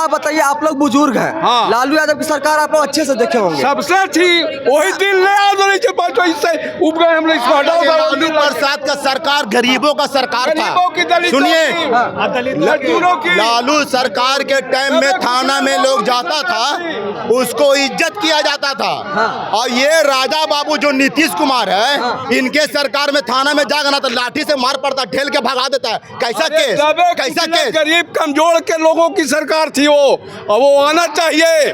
आप बताइए, आप लोग बुजुर्ग हैं। हाँ। लालू यादव की सरकार आप लोग अच्छे से देखे होंगे। सबसे अच्छी वही दिन ले आ दो, नीचे बैठो, इससे उब गए हम लोग, इसको हटाओ। लालू प्रसाद का सरकार गरीबों का सरकार गरीबों की, था। दलितों सुनिए, की, मजदूरों की। लालू सरकार के टाइम में थाना में लोग जाता था, उसको इज्जत किया जाता था। और ये राजा बाबू जो नीतीश कुमार है, इनके सरकार में थाना में जागना तो लाठी से मार पड़ता, ठेल के भगा देता है। कैसा केस, कैसा केस? गरीब कमजोर के लोगों की सरकार थी वो, और वो आना चाहिए।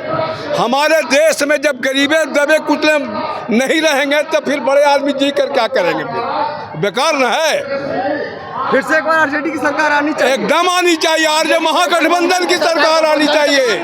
हमारे देश में जब गरीबे दबे कुचले नहीं रहेंगे तो फिर बड़े आदमी जी कर क्या करेंगे? बेकार न है। फिर से एक बार आरजेडी की सरकार आनी चाहिए। एकदम आनी चाहिए। आरजे महागठबंधन की सरकार आनी चाहिए।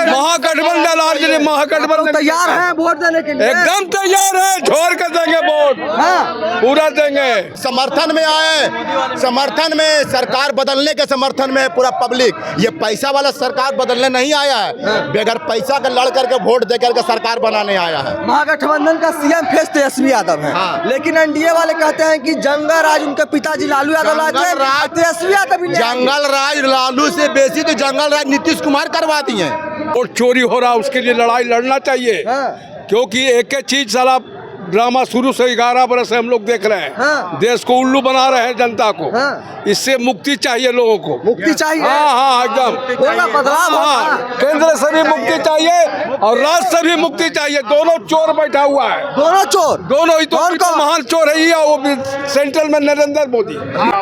महागठबंधन, आरजे महागठबंधन तैयार हैं वोट देने के लिए? एकदम तैयार है, छोड़ कर देंगे वोट। हाँ। पूरा देंगे। समर्थन में आए, समर्थन में, सरकार बदलने के समर्थन में पूरा पब्लिक। ये पैसा वाला सरकार बदलने नहीं आया है, बगैर पैसा का लड़ करके वोट दे करके सरकार बनाने आया है। महागठबंधन का सीएम फेस तेजस्वी यादव है। हाँ। लेकिन एनडीए वाले कहते हैं कि जंगल राज उनके पिताजी लालू यादव जंगल राज, तेजस्वी यादव भी जंगल राज लालू से बेसी तो जंगल राज नीतीश कुमार करवा दिए। और चोरी हो रहा, उसके लिए लड़ाई लड़ना चाहिए। हाँ। क्योंकि एक एक चीज साला ड्रामा शुरू से 11 बरस से हम लोग देख रहे हैं। हाँ। देश को उल्लू बना रहे हैं जनता को। हाँ। इससे मुक्ति चाहिए लोगों को। मुक्ति चाहिए। हाँ एकदम होगा बदलाव होगा। हाँ, केंद्र से भी मुक्ति चाहिए और राज्य से भी मुक्ति चाहिए। दोनों चोर बैठा हुआ है, दोनों चोर। दोनों ही तो कौन कौन? महान चोर है ये, वो भी सेंट्रल में नरेंद्र मोदी।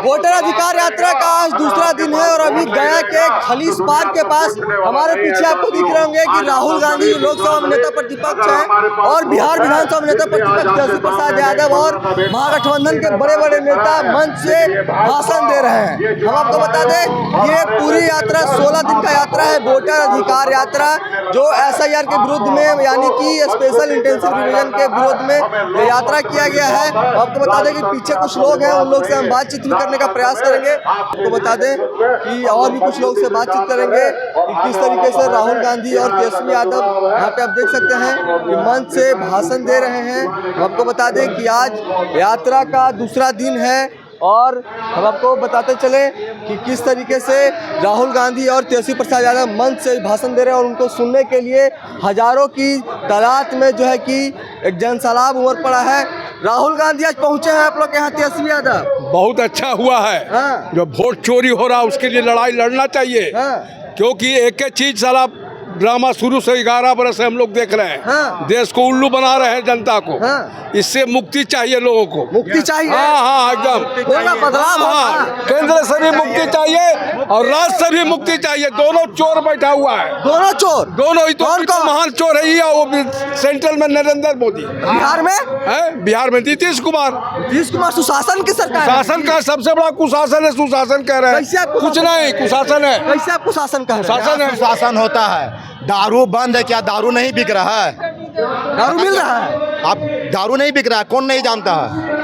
वोटर अधिकार यात्रा का आज दूसरा दिन है और अभी गया के खलीस पार्क के पास हमारे पीछे आपको दिख रहे होंगे कि राहुल गांधी लोकसभा में नेता प्रतिपक्ष है और बिहार विधानसभा में नेता प्रतिपक्ष तेजस्वी प्रसाद यादव और महागठबंधन के बड़े बड़े नेता मंच से भाषण दे रहे हैं। हम आपको बता दें, ये पूरी यात्रा 16 दिन का यात्रा है, वोटर अधिकार यात्रा, जो एसआईआर के विरुद्ध में, यानी कि स्पेशल इंटेंसिव रिवीजन के विरोध में ये यात्रा किया गया है। आपको बता दें कि पीछे कुछ लोग हैं, उन लोग से हम बातचीत भी करने का प्रयास करेंगे। आपको बता दें कि और भी कुछ लोग से बातचीत करेंगे कि किस तरीके से राहुल गांधी और तेजस्वी यादव यहाँ पे आप देख सकते हैं कि मंच से भाषण दे रहे हैं। आपको बता दें कि आज यात्रा का दूसरा दिन है और हम आपको बताते चले कि किस तरीके से राहुल गांधी और तेजस्वी प्रसाद यादव मंच से भाषण दे रहे हैं और उनको सुनने के लिए हजारों की तादाद में जो है कि एक जनसैलाब उमड़ पड़ा है। राहुल गांधी आज पहुंचे हैं आप लोग के यहाँ, तेजस्वी यादव। बहुत अच्छा हुआ है। हाँ। जो वोट चोरी हो रहा उसके लिए लड़ाई लड़ना चाहिए। हाँ। क्योंकि एक एक चीज साला ड्रामा शुरू से 11 बरस से हम लोग देख रहे हैं। हाँ। देश को उल्लू बना रहे हैं जनता को। हाँ। इससे मुक्ति चाहिए लोगों को। मुक्ति चाहिए। हाँ एकदम होगा बदलाव हाँ, होगा। केंद्र से भी मुक्ति चाहिए और राज्य से भी मुक्ति चाहिए। दोनों चोर बैठा हुआ है, दोनों चोर। दोनों ही तो कौन कौन? महान चोर है ये, वो भी सेंट्रल में नरेंद्र मोदी। बिहार में है, बिहार में नीतीश कुमार। नीतीश कुमार सुशासन की सरकार है। शासन का सबसे बड़ा कुशासन है, सुशासन कह रहे कैसे हैं। आपको कुछ नहीं, कुशासन है। कैसे आप कुशासन कह रहे हैं? शासन है। शासन होता है। दारू बंद है क्या? दारू नहीं बिक रहा है? दारू मिल रहा है? आप दारू नहीं बिक रहा है, कौन नहीं जानता है?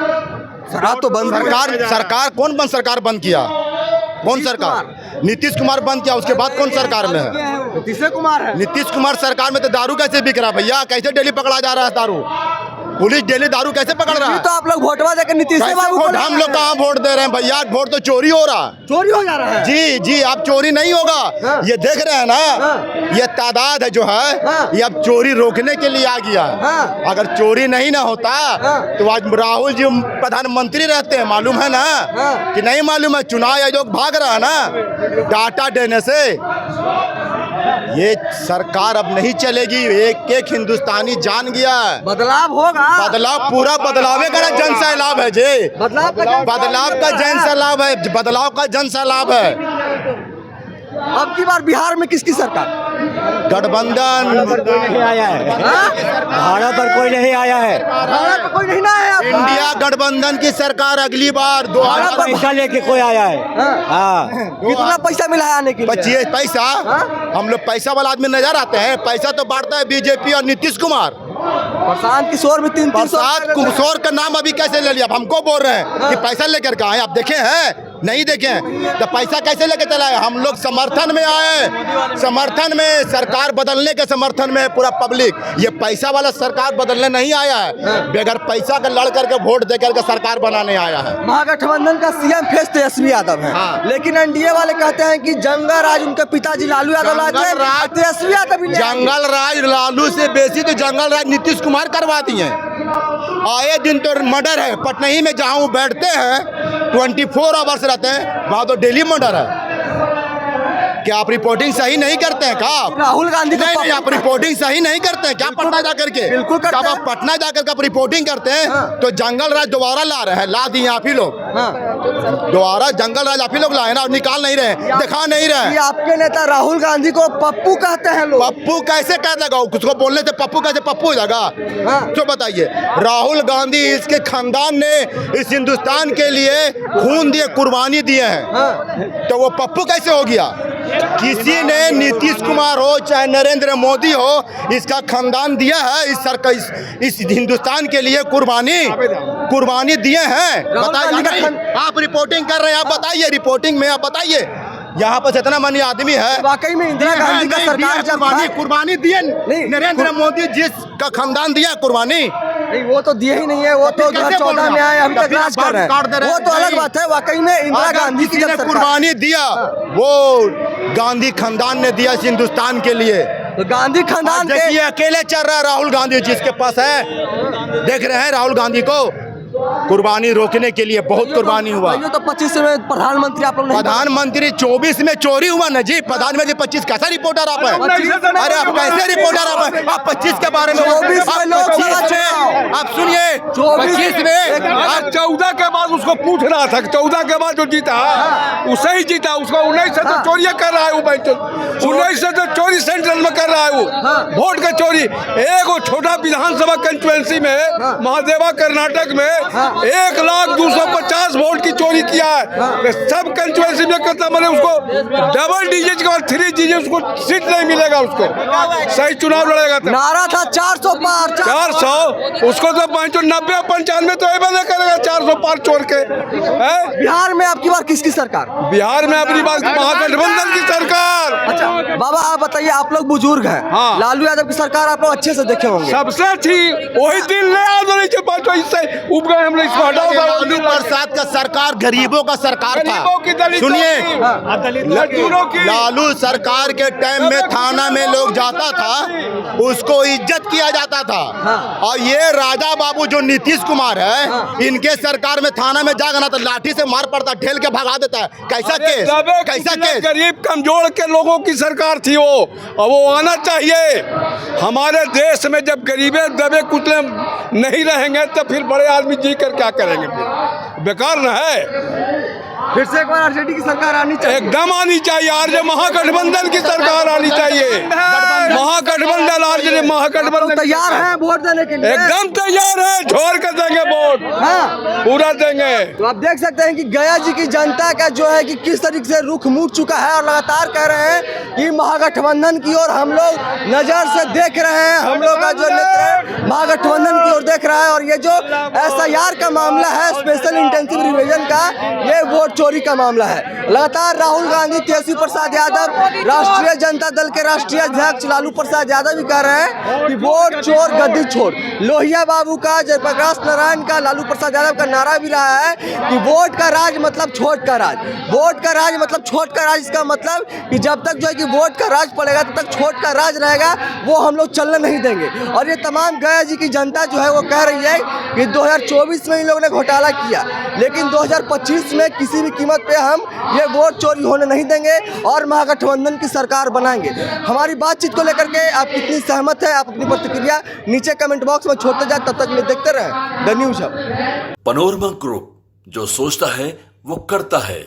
शराब तो बंद। सरकार कौन बंद, सरकार बंद किया? कौन सरकार? नीतीश कुमार बंद किया, उसके बाद कौन सरकार में है? नीतीश कुमार है। नीतीश कुमार सरकार में तो दारू कैसे बिक रहा है भैया? कैसे डेली पकड़ा जा रहा है दारू? पुलिस डेली दारू कैसे पकड़ रहा है? तो आप लोग वोटवा देकर नीतीश बाबू को हम लोग कहाँ वोट दे रहे हैं भैया? वोट तो चोरी हो रहा है। चोरी हो जा रहा है। जी जी, आप चोरी नहीं होगा। हाँ। ये देख रहे हैं ना, हाँ। ये तादाद है जो है, हाँ। ये अब चोरी रोकने के लिए आ गया है। हाँ। अगर चोरी नहीं ना होता हाँ। तो आज राहुल जी प्रधानमंत्री रहते हैं, मालूम है ना? हाँ। कि नहीं मालूम है? चुनाव आयोग भाग रहा है ना डाटा देने से। ये सरकार अब नहीं चलेगी, एक एक हिंदुस्तानी जान गया है। बदलाव होगा। बदलाव, पूरा बदलावे का जन सैलाब है जी। बदलाव का जन सैलाब है, बदलाव का जन सैलाब है। अब की बार बिहार में किसकी सरकार? गठबंधन नहीं आया है। भाड़ा पर कोई नहीं आया है। भाड़ा पे कोई नहीं ना है। अब इंडिया गठबंधन की सरकार अगली बार पैसा लेके कोई आया है। हाँ। कितना पैसा मिला है आने के लिए? 25 पैसा। हम लोग पैसा वाला आदमी नजर आते हैं? पैसा तो बांटता है बीजेपी और नीतीश कुमार। प्रशांत किशोर भी 300 प्रसाद किशोर का नाम अभी कैसे ले लिया? अब हमको बोल रहे हैं कि पैसा लेकर के आए। आप देखे हैं नहीं देखे हैं तो पैसा कैसे लेके चला है? हम लोग समर्थन में आए, समर्थन में, सरकार बदलने के समर्थन में पूरा पब्लिक। ये पैसा वाला सरकार बदलने नहीं आया है, बगैर पैसा का लड़ करके वोट दे करके सरकार बनाने आया है। महागठबंधन का सीएम फेस तेजस्वी यादव है, लेकिन एनडीए वाले कहते हैं कि जंगल राज उनके पिताजी लालू यादव लाते हैं, तेजस्वी यादव भी जंगल राज लालू से बेसी तो जंगल राज नीतीश कुमार करवा दिए। आए दिन तो मर्डर है पटना में, जहाँ वो बैठते हैं 24 आवर्स रहते हैं, वहाँ तो डेली मर्डर है। क्या आप रिपोर्टिंग सही नहीं करते हैं? क्या राहुल गांधी नहीं, आप रिपोर्टिंग सही नहीं करते हैं क्या? पटना जाकर के बिल्कुल करते जब हैं। आप पटना जाकर के आप रिपोर्टिंग करते हैं तो जंगल राज दोबारा ला रहे हैं, ला दिए आप ही लोग। दोबारा जंगल राज आप ही लोग लाए ना, और निकाल नहीं रहे, दिखा नहीं रहे। ये आपके नेता राहुल गांधी को पप्पू कहते हैं लोग। पप्पू कैसे कह देगा? उसको बोलने से पप्पू कैसे पप्पू हो जाएगा? तो बताइए, राहुल गांधी इसके खानदान ने इस हिंदुस्तान के लिए खून दिए, कुर्बानी दिए हैं, तो वो पप्पू कैसे हो गया? किसी ने नीतीश कुमार हो चाहे नरेंद्र मोदी हो, इसका खानदान दिया है इस सरकार, इस हिंदुस्तान के लिए कुर्बानी दिए हैं। बताइए, आप रिपोर्टिंग कर रहे हैं, आप बताइए, रिपोर्टिंग में आप बताइए, यहाँ पर इतना मनी आदमी है। वाकई में इंदिरा गांधी का सरकार जब कुर्बानी दिए, नरेंद्र मोदी जिसका खानदान दिया कुर्बानी, नहीं वो तो दिए ही नहीं है, वो तो 2014 में आए, अभी तक राज कर रहे हैं, वो तो अलग बात है। वाकई में इंदिरा गांधी की जब कुर्बानी दिया, वो गांधी खानदान ने दिया इस हिंदुस्तान के लिए। तो गांधी खानदान देखिए अकेले चल रहा है राहुल गांधी, जिसके पास है, देख रहे हैं राहुल गांधी को कुर्बानी रोकने के लिए बहुत कुर्बानी हुआ। तो 25 में प्रधानमंत्री आप लोग नहीं, प्रधानमंत्री 24 में चोरी हुआ ना जी, प्रधानमंत्री 25 कैसा रिपोर्टर आप है? अरे आप कैसे रिपोर्टर आप 25 के बारे में? 24 में लोकसभा चुनाव, आप सुनिए, 24 में 14 के बाद उसको पूछ रहा था, 14 के बाद जो जीता उसे ही जीता, उसको 19 से तो चोरी कर रहा है वो, 19 से तो चोरी सेंट्रल में कर रहा है वो, वोट का चोरी। एक वो छोटा विधानसभा कंस्टिट्यूएंसी में महादेवा कर्नाटक में 1,250 वोट की चोरी किया है। सब कंस्टिट्यूएंसी में करता, मैंने उसको डबल डिजिट के बाद 3 डिजिट उसको सीट नहीं मिलेगा, उसको सही चुनाव लड़ेगा तो। नारा था 400 पार, 400, उसको तो 90-95 तो एबल करेगा 400 पार छोड़ के। बिहार में आपकी बार किसकी सरकार? बिहार में अपनी बात महागठबंधन की सरकार। अच्छा बाबा आप बताइए, आप लोग बुजुर्ग हैं, हाँ। लालू यादव की सरकार आप लोग अच्छे से देखे होंगे। सबसे अच्छी वही दिन ले आ दो, इससे उब गए हम लोग, इसको हटाओ। लालू प्रसाद का सरकार गरीबों का सरकार गरीबों की, था। दलितों सुनिए, की। लालू सरकार के टाइम में थाना में लोग जाता था, उसको इज्जत किया जाता था। और ये राजा बाबू जो नीतीश कुमार है, इनके सरकार में थाना में जागा ना तो लाठी से मार पड़ता, ठेल के भगा देता है। कैसा केस? कैसा केस? गरीब कमजोर के लोगों की सरकार थी वो, और वो आना चाहिए। हमारे देश में जब गरीबे दबे कुचले नहीं रहेंगे तो फिर बड़े आदमी जी कर क्या करेंगे? बेकार न है। फिर से एक बार आरजेडी की सरकार आनी चाहिए, एकदम आनी चाहिए। आरजे महागठबंधन की सरकार आनी चाहिए, महागठबंधन, आरजे महागठबंधन तैयार है वोट देने के लिए, एकदम तैयार है, छोड़ कर देंगे वोट, पूरा देंगे। तो आप देख सकते हैं कि गया जी की जनता का जो है कि किस तरीके से रुख मुड़ चुका है, और लगातार कह रहे हैं कि महागठबंधन की ओर हम लोग नजर से देख रहे हैं, हम लोग का जो नेत्र महागठबंधन की ओर देख रहा है। और ये जो SIR का मामला है, स्पेशल इंटेंसिव रिवीजन का, ये वोट चोरी का मामला है। लगातार राहुल गांधी, तेजस्वी प्रसाद यादव, राष्ट्रीय जनता दल के राष्ट्रीय अध्यक्ष लालू प्रसाद यादव भी कह रहे हैं कि वोट चोर गद्दी छोड़। लोहिया बाबू का, जयप्रकाश नारायण का, लालू प्रसाद यादव का नारा भी रहा है कि वोट का राज मतलब छोट का राज, वोट का राज मतलब छोट का राज। इसका मतलब कि जब तक जो है कि वोट का राज पड़ेगा तब तक छोट का राज रहेगा, वो हम लोग चलने नहीं देंगे। और ये तमाम गया जी की जनता जो है वो कह रही है कि 2024 में इन लोगों ने घोटाला किया, लेकिन 2025 में किसी भी कीमत पे हम ये वोट चोरी होने नहीं देंगे और महागठबंधन की सरकार बनाएंगे। हमारी बातचीत को लेकर के आप कितनी सहमत है, आप अपनी प्रतिक्रिया नीचे कमेंट बॉक्स में छोड़ते जाए। तब तक देखते रहें the news hub. Panorama group, जो सोचता है वो करता है।